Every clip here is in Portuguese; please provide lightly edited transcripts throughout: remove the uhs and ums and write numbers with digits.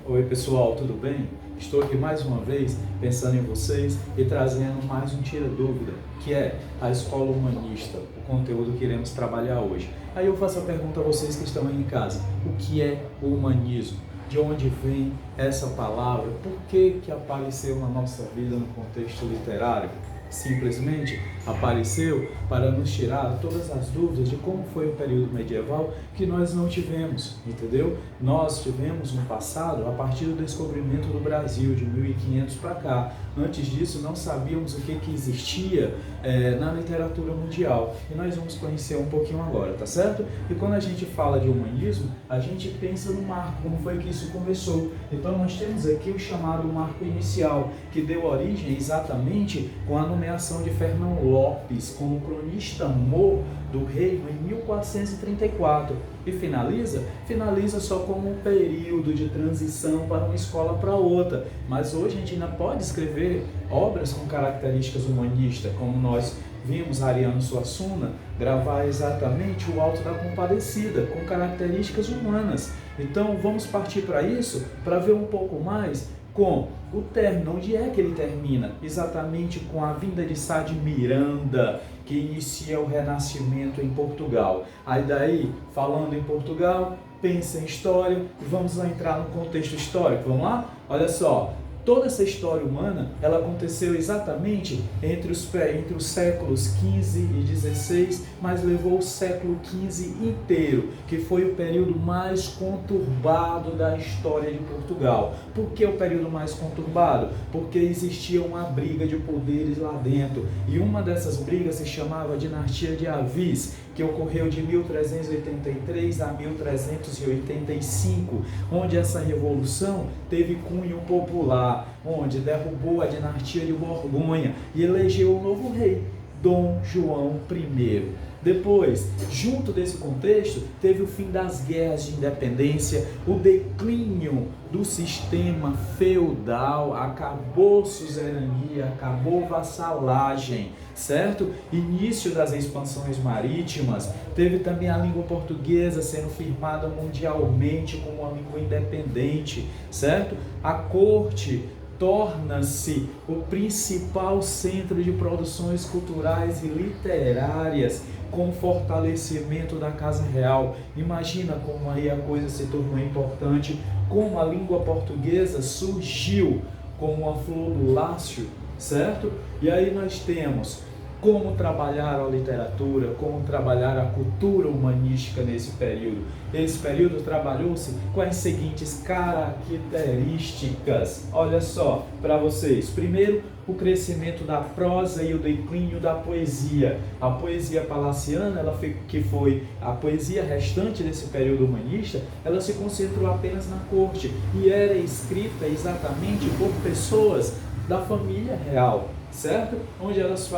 Oi pessoal, tudo bem? Estou aqui mais uma vez pensando em vocês e trazendo mais um tira dúvida, que é a escola humanista, o conteúdo que iremos trabalhar hoje. Aí eu faço a pergunta a vocês que estão aí em casa: o que é o humanismo? De onde vem essa palavra? Por que apareceu na nossa vida no contexto literário? Simplesmente apareceu para nos tirar todas as dúvidas de como foi o período medieval que nós não tivemos, entendeu? Nós tivemos um passado a partir do descobrimento do Brasil, de 1500 para cá. Antes disso, não sabíamos o que existia na literatura mundial. E nós vamos conhecer um pouquinho agora, tá certo? E quando a gente fala de humanismo, a gente pensa no marco, como foi que isso começou. Então nós temos aqui o chamado marco inicial, que deu origem exatamente com a nomeação de Fernão Lopes como cronista-mor do reino em 1434 e finaliza só como um período de transição para uma escola para outra, mas hoje a gente ainda pode escrever obras com características humanistas, como nós vimos Ariano Suassuna gravar exatamente o Alto da Compadecida, com características humanas. Então vamos partir para isso, para ver um pouco mais com o término, onde é que ele termina? Exatamente com a vinda de Sá de Miranda, que inicia o Renascimento em Portugal. Aí daí, falando em Portugal, pensa em história e vamos lá entrar no contexto histórico. Vamos lá? Olha só. Toda essa história humana, ela aconteceu exatamente entre os séculos XV e XVI, mas levou o século XV inteiro, que foi o período mais conturbado da história de Portugal. Por que o período mais conturbado? Porque existia uma briga de poderes lá dentro, e uma dessas brigas se chamava Dinastia de Avis, que ocorreu de 1383 a 1385, onde essa revolução teve cunho popular, onde derrubou a dinastia de Borgonha e elegeu um novo rei, Dom João I. Depois, junto desse contexto, teve o fim das guerras de independência, o declínio do sistema feudal, acabou suzerania, acabou vassalagem, certo? Início das expansões marítimas, teve também a língua portuguesa sendo firmada mundialmente como uma língua independente, certo? A corte torna-se o principal centro de produções culturais e literárias, com o fortalecimento da Casa Real. Imagina como aí a coisa se tornou importante, como a língua portuguesa surgiu como a flor do lácio, certo? E aí nós temos como trabalhar a literatura, como trabalhar a cultura humanística nesse período. Esse período trabalhou-se com as seguintes características. Olha só, para vocês. Primeiro, o crescimento da prosa e o declínio da poesia. A poesia palaciana, que foi a poesia restante desse período humanista, ela se concentrou apenas na corte e era escrita exatamente por pessoas da família real, certo? Onde elas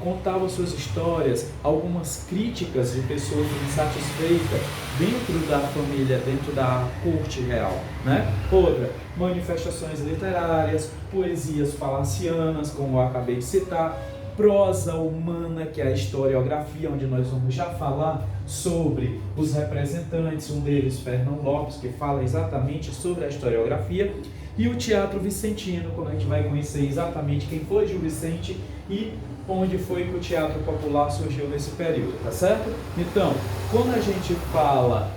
contavam suas histórias, algumas críticas de pessoas insatisfeitas dentro da família, dentro da corte real, né? Outra, manifestações literárias, poesias palacianas, como eu acabei de citar, prosa humana, que é a historiografia, onde nós vamos já falar sobre os representantes, um deles, Fernão Lopes, que fala exatamente sobre a historiografia, e o teatro vicentino, quando a gente vai conhecer exatamente quem foi Gil Vicente e onde foi que o teatro popular surgiu nesse período, tá certo? Então, quando a gente fala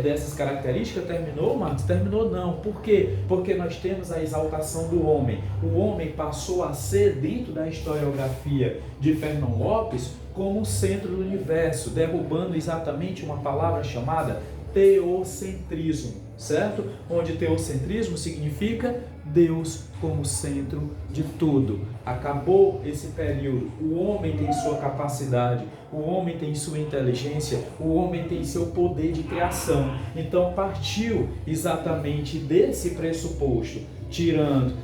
dessas características, terminou, Marcos? Terminou não. Por quê? Porque nós temos a exaltação do homem. O homem passou a ser, dentro da historiografia de Fernão Lopes, como o centro do universo, derrubando exatamente uma palavra chamada teocentrismo, certo? Onde teocentrismo significa Deus como centro de tudo. Acabou esse período. O homem tem sua capacidade, o homem tem sua inteligência, o homem tem seu poder de criação. Então partiu exatamente desse pressuposto,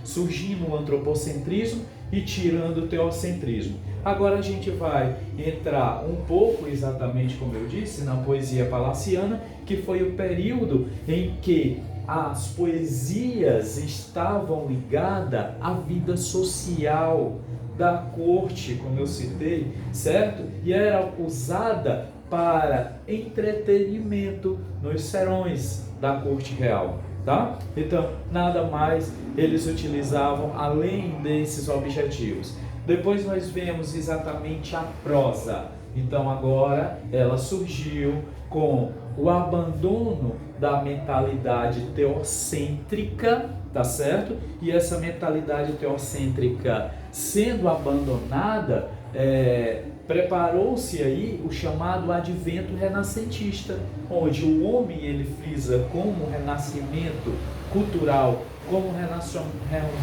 surgindo o antropocentrismo e tirando o teocentrismo. Agora a gente vai entrar um pouco, exatamente como eu disse, na poesia palaciana, que foi o período em que as poesias estavam ligadas à vida social da corte, como eu citei, certo? E era usada para entretenimento nos serões da corte real. tá? Então, nada mais eles utilizavam além desses objetivos. Depois nós vemos exatamente a prosa. Então agora ela surgiu com o abandono da mentalidade teocêntrica, tá certo? E essa mentalidade teocêntrica sendo abandonada, preparou-se aí o chamado advento renascentista, onde o homem ele frisa como renascimento cultural, como um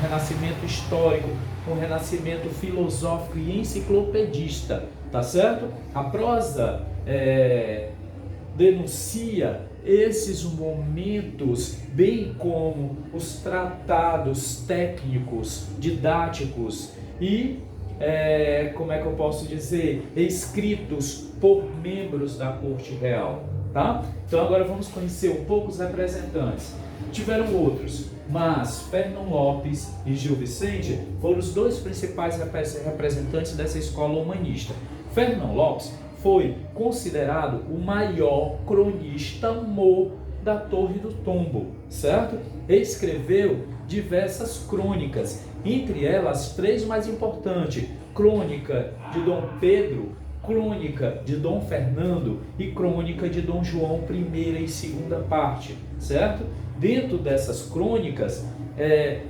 renascimento histórico, um renascimento filosófico e enciclopedista, tá certo? A prosa denuncia esses momentos, bem como os tratados técnicos, didáticos e, como é que eu posso dizer, escritos por membros da corte real, tá? Então agora vamos conhecer um pouco os representantes. Tiveram outros, mas Fernão Lopes e Gil Vicente foram os dois principais representantes dessa escola humanista. Fernão Lopes foi considerado o maior cronista mor da Torre do Tombo, certo? Ele escreveu diversas crônicas, entre elas as três mais importantes: Crônica de Dom Pedro, Crônica de Dom Fernando e Crônica de Dom João, primeira e segunda parte, certo? Dentro dessas crônicas,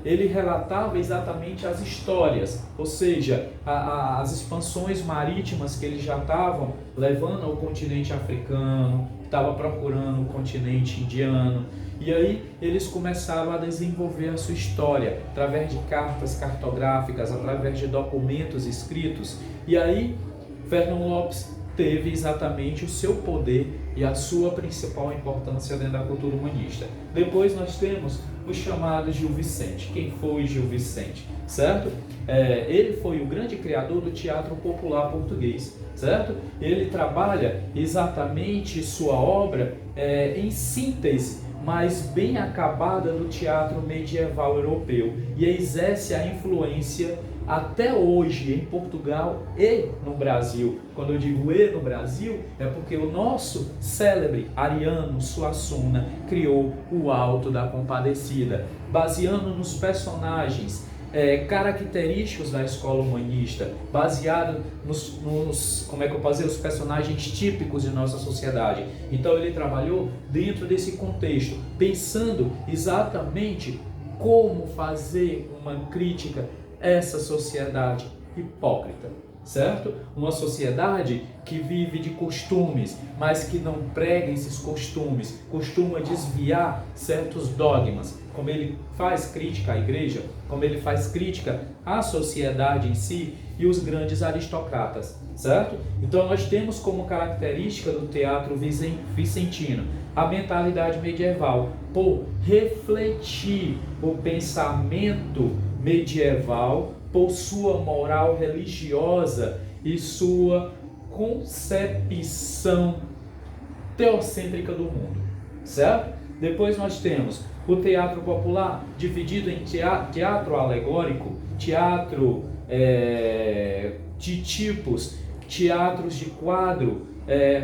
ele relatava exatamente as histórias, ou seja, as expansões marítimas que eles já estavam levando ao continente africano, estava procurando o continente indiano, e aí eles começaram a desenvolver a sua história através de cartas cartográficas, através de documentos escritos, e aí Fernão Lopes teve exatamente o seu poder e a sua principal importância dentro da cultura humanista. Depois nós temos o chamado Gil Vicente. Quem foi Gil Vicente? Certo? Ele foi o grande criador do teatro popular português, certo? Ele trabalha exatamente sua obra em síntese, mas bem acabada do teatro medieval europeu, e exerce a influência até hoje em Portugal e no Brasil. Quando eu digo "e" no Brasil, é porque o nosso célebre Ariano Suassuna criou o Alto da Compadecida, baseando nos personagens característicos da escola humanista, baseado nos como é que eu posso dizer, os personagens típicos de nossa sociedade. Então ele trabalhou dentro desse contexto, pensando exatamente como fazer uma crítica a essa sociedade hipócrita, certo? Uma sociedade que vive de costumes, mas que não prega esses costumes, costuma desviar certos dogmas, como ele faz crítica à igreja, como ele faz crítica à sociedade em si e os grandes aristocratas, certo? Então nós temos como característica do teatro vicentino a mentalidade medieval, por refletir o pensamento medieval, por sua moral religiosa e sua concepção teocêntrica do mundo, certo? Depois nós temos o teatro popular, dividido em teatro alegórico, teatro de tipos, teatros de quadro,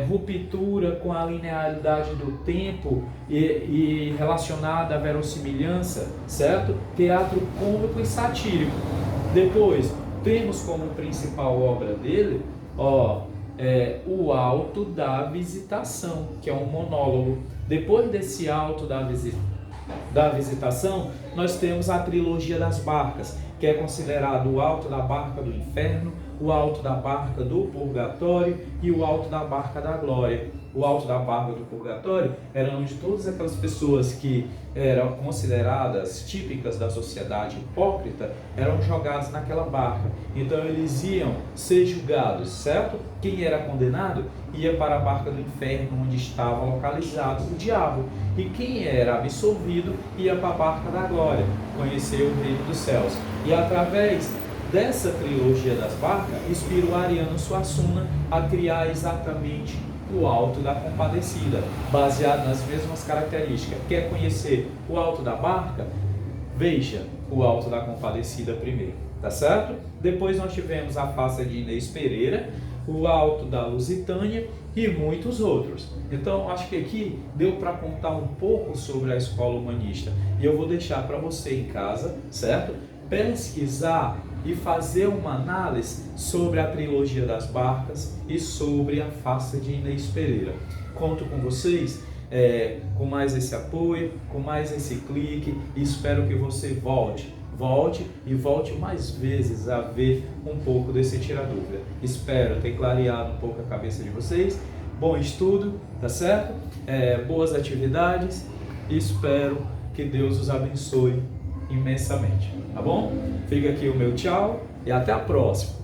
ruptura com a linearidade do tempo e relacionada à verossimilhança, certo? Teatro cômico e satírico. Depois, temos como principal obra dele, o Alto da Visitação, que é um monólogo. Depois desse Alto da Visitação, nós temos a trilogia das barcas, que é considerado o Alto da Barca do Inferno, o Alto da Barca do Purgatório e o Alto da Barca da Glória. O Alto da Barca do Purgatório era onde todas aquelas pessoas que eram consideradas típicas da sociedade hipócrita eram jogadas naquela barca. Então eles iam ser julgados, certo? Quem era condenado ia para a barca do inferno, onde estava localizado o diabo. E quem era absolvido ia para a barca da glória, conhecer o reino dos céus. E através dessa trilogia das barcas, inspirou Ariano Suassuna a criar exatamente o Alto da Compadecida, baseado nas mesmas características. Quer conhecer o Alto da Barca? Veja o Alto da Compadecida primeiro, tá certo? Depois nós tivemos a farsa de Inês Pereira, o Alto da Lusitânia e muitos outros. Então, acho que aqui deu para contar um pouco sobre a Escola Humanista. E eu vou deixar para você em casa, certo? Pesquisar e fazer uma análise sobre a trilogia das barcas e sobre a face de Inês Pereira. Conto com vocês, com mais esse apoio, com mais esse clique, e espero que você volte e volte mais vezes a ver um pouco desse Tira Dúvida. Espero ter clareado um pouco a cabeça de vocês. Bom estudo, tá certo? Boas atividades e espero que Deus os abençoe imensamente, tá bom? Fica aqui o meu tchau e até a próxima.